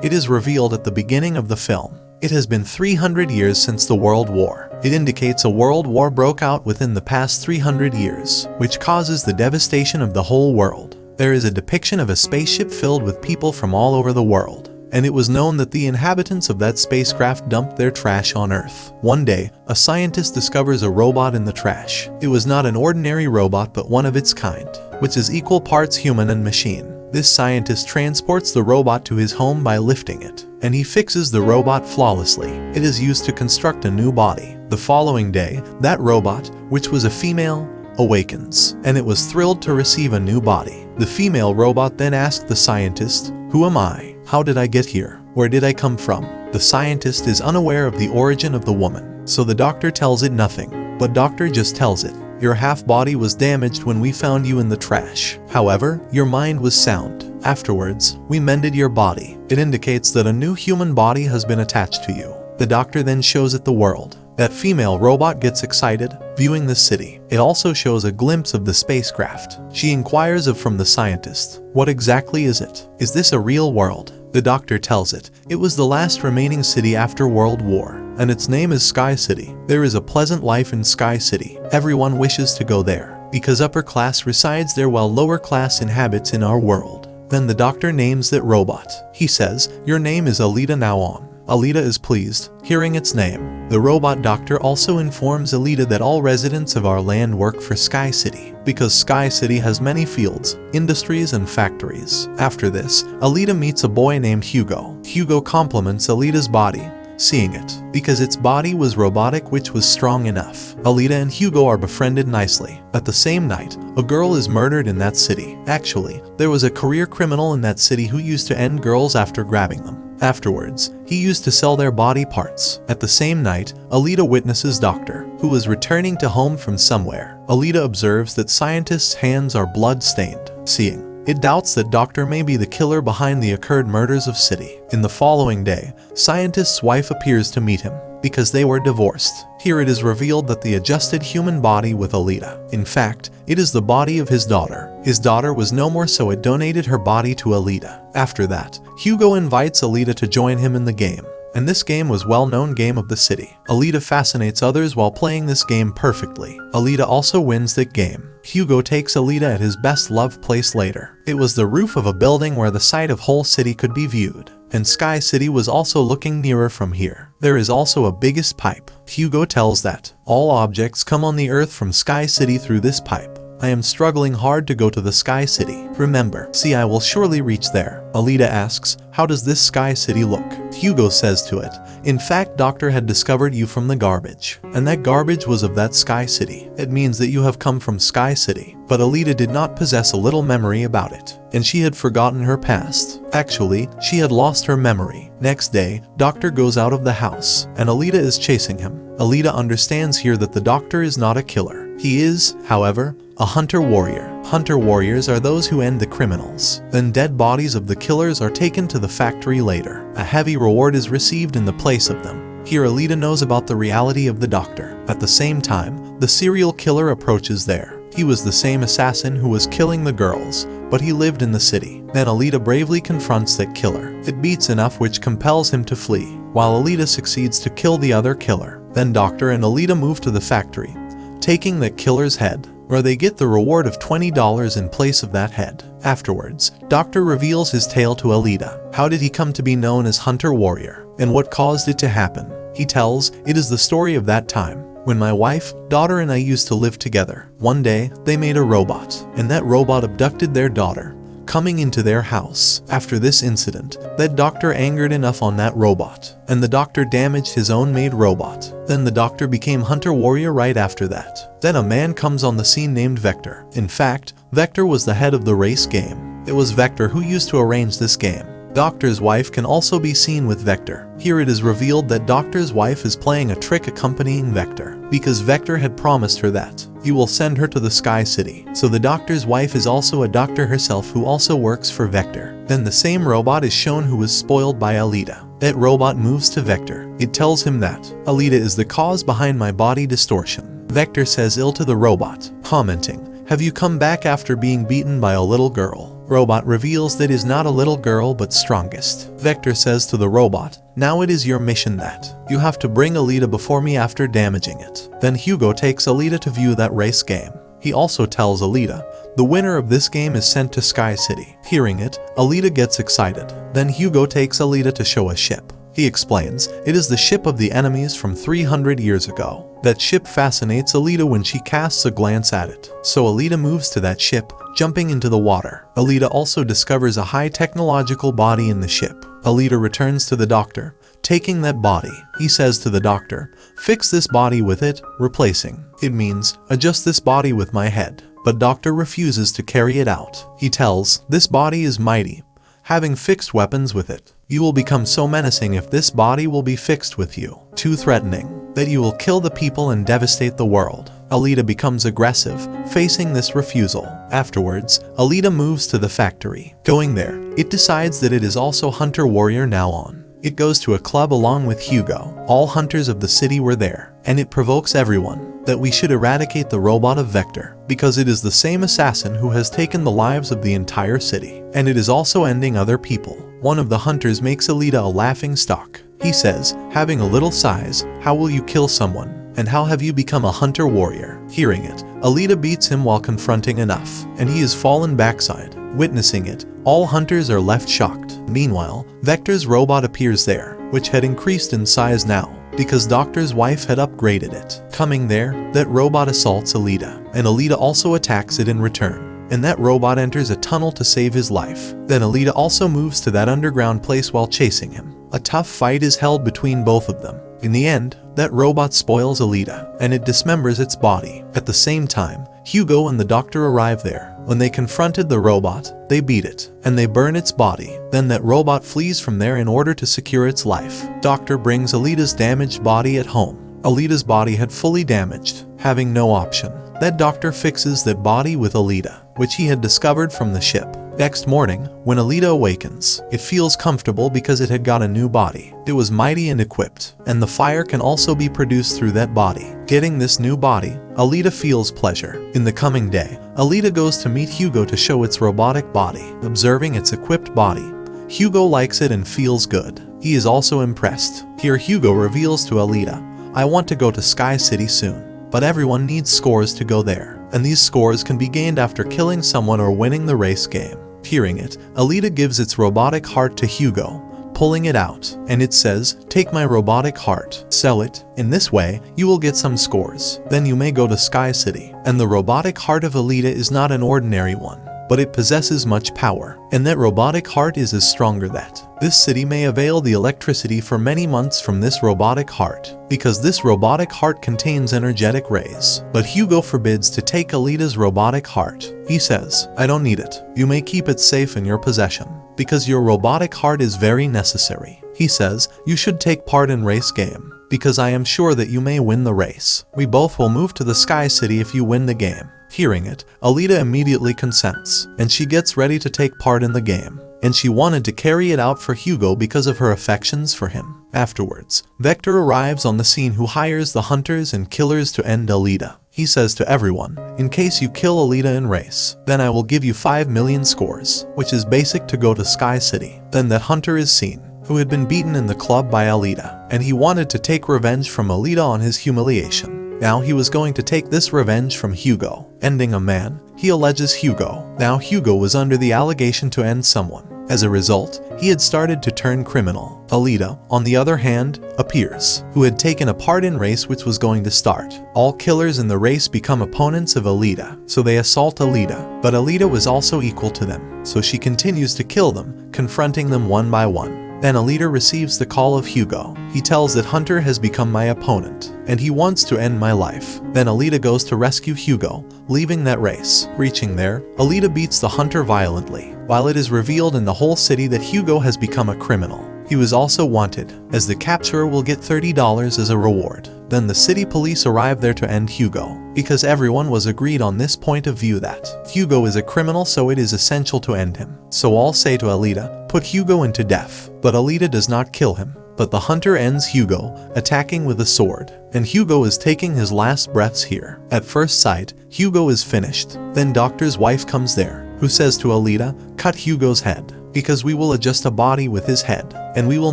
It is revealed at the beginning of the film. It has been 300 years since the World War. It indicates a world war broke out within the past 300 years, which causes the devastation of the whole world. There is a depiction of a spaceship filled with people from all over the world, and it was known that the inhabitants of that spacecraft dumped their trash on Earth. One day, a scientist discovers a robot in the trash. It was not an ordinary robot but one of its kind, which is equal parts human and machine. This scientist transports the robot to his home by lifting it, and he fixes the robot flawlessly. It is used to construct a new body. The following day, that robot, which was a female, awakens, and it was thrilled to receive a new body. The female robot then asked the scientist, "Who am I? How did I get here? Where did I come from?" The scientist is unaware of the origin of the woman, so the doctor tells it nothing. But doctor just tells it, "Your half-body was damaged when we found you in the trash. However, your mind was sound. Afterwards, we mended your body." It indicates that a new human body has been attached to you. The doctor then shows it the world. That female robot gets excited, viewing the city. It also shows a glimpse of the spacecraft. She inquires from the scientist, "What exactly is it? Is this a real world?" The doctor tells it, "It was the last remaining city after World War, and its name is Sky City. There is a pleasant life in Sky City. Everyone wishes to go there, because upper class resides there while lower class inhabits in our world." Then the doctor names that robot. He says, "Your name is Alita now on." Alita is pleased, hearing its name. The robot doctor also informs Alita that all residents of our land work for Sky City, because Sky City has many fields, industries, and factories. After this, Alita meets a boy named Hugo. Hugo compliments Alita's body, seeing it, because its body was robotic, which was strong enough. Alita and Hugo are befriended nicely. At the same night, a girl is murdered in that city. Actually, there was a career criminal in that city who used to end girls after grabbing them. Afterwards, he used to sell their body parts. At the same night, Alita witnesses Doctor, who was returning to home from somewhere. Alita observes that scientists' hands are blood-stained. Seeing it, doubts that Doctor may be the killer behind the occurred murders of City. In the following day, scientist's wife appears to meet him, because they were divorced. Here it is revealed that the adjusted human body with Alita. In fact, it is the body of his daughter. His daughter was no more, so it donated her body to Alita. After that, Hugo invites Alita to join him in the game. And this game was well-known game of the city. Alita fascinates others while playing this game perfectly. Alita also wins that game. Hugo takes Alita at his best loved place later. It was the roof of a building where the sight of whole city could be viewed. And Sky City was also looking nearer from here. There is also a biggest pipe. Hugo tells that all objects come on the earth from Sky City through this pipe. I am struggling hard to go to the Sky City. Remember, see, I will surely reach there. Alita asks, "How does this Sky City look?" Hugo says to it, "In fact, Doctor had discovered you from the garbage, and that garbage was of that Sky City. It means that you have come from Sky City." But Alita did not possess a little memory about it, and she had forgotten her past. Actually, she had lost her memory. Next day, Doctor goes out of the house, and Alita is chasing him. Alita understands here that the Doctor is not a killer. He is, however, a hunter-warrior. Hunter-warriors are those who end the criminals. Then dead bodies of the killers are taken to the factory later. A heavy reward is received in the place of them. Here Alita knows about the reality of the Doctor. At the same time, the serial killer approaches there. He was the same assassin who was killing the girls, but he lived in the city. Then Alita bravely confronts that killer. It beats enough which compels him to flee, while Alita succeeds to kill the other killer. Then Doctor and Alita move to the factory, taking the killer's head, where they get the reward of $20 in place of that head. Afterwards, Doctor reveals his tale to Alita. How did he come to be known as Hunter Warrior, and what caused it to happen? He tells, "It is the story of that time when my wife, daughter, and I used to live together. One day, they made a robot, and that robot abducted their daughter, coming into their house. After this incident, that Doctor angered enough on that robot, and the Doctor damaged his own made robot. Then the Doctor became Hunter Warrior right after that. Then a man comes on the scene named Vector. In fact, Vector was the head of the race game. It was Vector who used to arrange this game. Doctor's wife can also be seen with Vector. Here it is revealed that Doctor's wife is playing a trick accompanying Vector, because Vector had promised her that he will send her to the Sky City. So the Doctor's wife is also a doctor herself who also works for Vector. Then the same robot is shown who was spoiled by Alita. That robot moves to Vector. It tells him that Alita is the cause behind my body distortion. Vector says ill to the robot, commenting, "Have you come back after being beaten by a little girl?" Robot reveals that is not a little girl but strongest. Vector says to the robot, "Now it is your mission that you have to bring Alita before me after damaging it." Then Hugo takes Alita to view that race game. He also tells Alita, the winner of this game is sent to Sky City. Hearing it, Alita gets excited. Then Hugo takes Alita to show a ship. He explains, it is the ship of the enemies from 300 years ago. That ship fascinates Alita when she casts a glance at it. So Alita moves to that ship, jumping into the water. Alita also discovers a high technological body in the ship. Alita returns to the doctor, taking that body. He says to the doctor, "Fix this body with it," replacing. It means, adjust this body with my head. But doctor refuses to carry it out. He tells, this body is mighty, having fixed weapons with it. You will become so menacing if this body will be fixed with you. Too threatening, that you will kill the people and devastate the world. Alita becomes aggressive, facing this refusal. Afterwards, Alita moves to the factory. Going there, it decides that it is also Hunter Warrior now on. It goes to a club along with Hugo. All hunters of the city were there, and it provokes everyone that we should eradicate the robot of Vector, because it is the same assassin who has taken the lives of the entire city, and it is also ending other people. One of the hunters makes Alita a laughing stock. He says, having a little size, how will you kill someone? And how have you become a hunter warrior? Hearing it, Alita beats him while confronting enough, and he is fallen backside. Witnessing it, all hunters are left shocked. Meanwhile, Vector's robot appears there, which had increased in size now, because Doctor's wife had upgraded it. Coming there, that robot assaults Alita, and Alita also attacks it in return. And that robot enters a tunnel to save his life. Then Alita also moves to that underground place while chasing him. A tough fight is held between both of them. In the end, that robot spoils Alita, and it dismembers its body. At the same time, Hugo and the doctor arrive there. When they confronted the robot, they beat it, and they burn its body. Then that robot flees from there in order to secure its life. Doctor brings Alita's damaged body at home. Alita's body had fully damaged, having no option. That doctor fixes that body with Alita, which he had discovered from the ship. Next morning, when Alita awakens, it feels comfortable because it had got a new body. It was mighty and equipped, and the fire can also be produced through that body. Getting this new body, Alita feels pleasure. In the coming day, Alita goes to meet Hugo to show its robotic body. Observing its equipped body, Hugo likes it and feels good. He is also impressed. Here Hugo reveals to Alita, I want to go to Sky City soon, but everyone needs scores to go there, and these scores can be gained after killing someone or winning the race game. Hearing it, Alita gives its robotic heart to Hugo, pulling it out, and it says, take my robotic heart, sell it. In this way, you will get some scores. Then you may go to Sky City. And the robotic heart of Alita is not an ordinary one, but it possesses much power, and that robotic heart is as stronger that this city may avail the electricity for many months from this robotic heart, because this robotic heart contains energetic rays. But Hugo forbids to take Alita's robotic heart. He says, I don't need it. You may keep it safe in your possession, because your robotic heart is very necessary. He says, you should take part in race game, because I am sure that you may win the race. We both will move to the Sky City if you win the game. Hearing it, Alita immediately consents, and she gets ready to take part in the game. And she wanted to carry it out for Hugo because of her affections for him. Afterwards, Vector arrives on the scene who hires the hunters and killers to end Alita. He says to everyone, in case you kill Alita in race, then I will give you 5 million scores, which is basic to go to Sky City. Then that hunter is seen, who had been beaten in the club by Alita, and he wanted to take revenge from Alita on his humiliation. Now he was going to take this revenge from Hugo. Ending a man, he alleges Hugo. Now Hugo was under the allegation to end someone. As a result, he had started to turn criminal. Alita, on the other hand, appears, who had taken a part in race which was going to start. All killers in the race become opponents of Alita, so they assault Alita, but Alita was also equal to them, so she continues to kill them, confronting them one by one. Then Alita receives the call of Hugo. He tells that Hunter has become my opponent, and he wants to end my life. Then Alita goes to rescue Hugo, leaving that race. Reaching there, Alita beats the Hunter violently, while it is revealed in the whole city that Hugo has become a criminal. He was also wanted, as the capturer will get $30 as a reward. Then the city police arrive there to end Hugo, because everyone was agreed on this point of view that Hugo is a criminal, so it is essential to end him. So all say to Alita, put Hugo into death. But Alita does not kill him. But the hunter ends Hugo, attacking with a sword, and Hugo is taking his last breaths here. At first sight, Hugo is finished. Then Doctor's wife comes there, who says to Alita, cut Hugo's head, because we will adjust a body with his head, and we will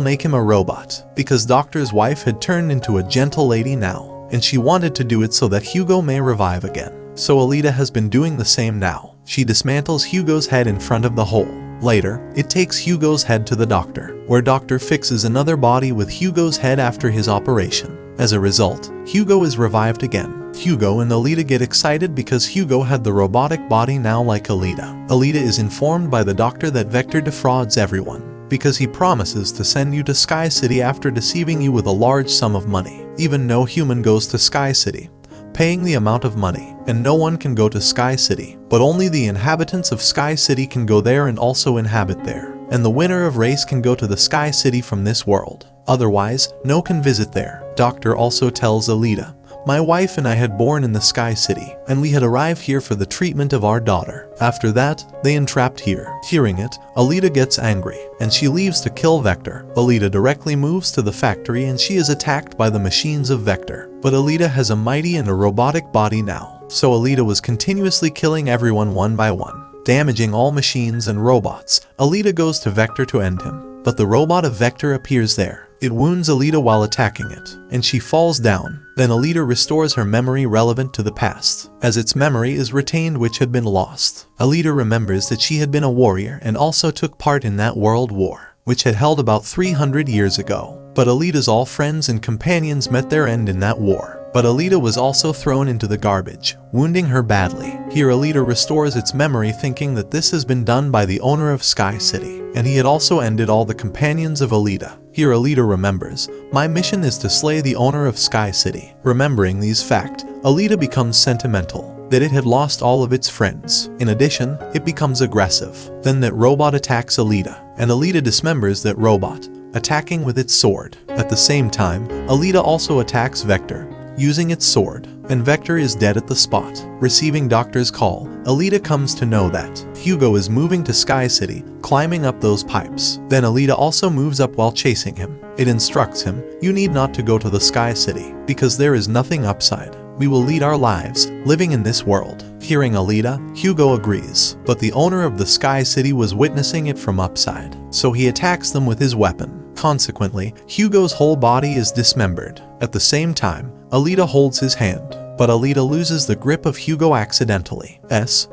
make him a robot, because Doctor's wife had turned into a gentle lady now, and she wanted to do it so that Hugo may revive again. So Alita has been doing the same now. She dismantles Hugo's head in front of the hole. Later, it takes Hugo's head to the doctor, where Doctor fixes another body with Hugo's head after his operation. As a result, Hugo is revived again. Hugo and Alita get excited because Hugo had the robotic body now like Alita. Alita is informed by the doctor that Vector defrauds everyone, because he promises to send you to Sky City after deceiving you with a large sum of money. Even no human goes to Sky City, paying the amount of money, and no one can go to Sky City, but only the inhabitants of Sky City can go there and also inhabit there, and the winner of race can go to the Sky City from this world. Otherwise, no can visit there. Doctor also tells Alita, my wife and I had born in the Sky City, and we had arrived here for the treatment of our daughter. After that, they entrapped here. Hearing it, Alita gets angry, and she leaves to kill Vector. Alita directly moves to the factory and she is attacked by the machines of Vector. But Alita has a mighty and a robotic body now, so Alita was continuously killing everyone one by one, damaging all machines and robots. Alita goes to Vector to end him, but the robot of Vector appears there. It wounds Alita while attacking it, and she falls down. Then Alita restores her memory relevant to the past, as its memory is retained which had been lost. Alita remembers that she had been a warrior and also took part in that world war, which had held about 300 years ago. But Alita's all friends and companions met their end in that war. But Alita was also thrown into the garbage, wounding her badly. Here Alita restores its memory thinking that this has been done by the owner of Sky City, and he had also ended all the companions of Alita. Here Alita remembers, my mission is to slay the owner of Sky City. Remembering these facts, Alita becomes sentimental, that it had lost all of its friends. In addition, it becomes aggressive. Then that robot attacks Alita, and Alita dismembers that robot, attacking with its sword. At the same time, Alita also attacks Vector, using its sword, and Vector is dead at the spot. Receiving Doctor's call, Alita comes to know that Hugo is moving to Sky City, climbing up those pipes. Then Alita also moves up while chasing him. It instructs him, you need not to go to the Sky City, because there is nothing upside. We will lead our lives, living in this world. Hearing Alita, Hugo agrees, but the owner of the Sky City was witnessing it from upside, so he attacks them with his weapon. Consequently, Hugo's whole body is dismembered. At the same time, Alita holds his hand, but Alita loses the grip of Hugo accidentally.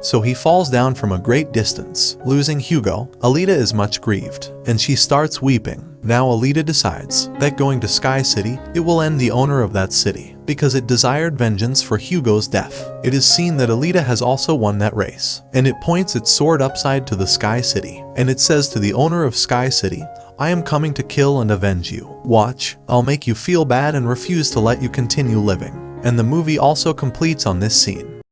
So he falls down from a great distance. Losing Hugo, Alita is much grieved, and she starts weeping. Now Alita decides that going to Sky City, it will end the owner of that city, because it desired vengeance for Hugo's death. It is seen that Alita has also won that race, and it points its sword upside to the Sky City, and it says to the owner of Sky City, I am coming to kill and avenge you. Watch, I'll make you feel bad and refuse to let you continue living. And the movie also completes on this scene.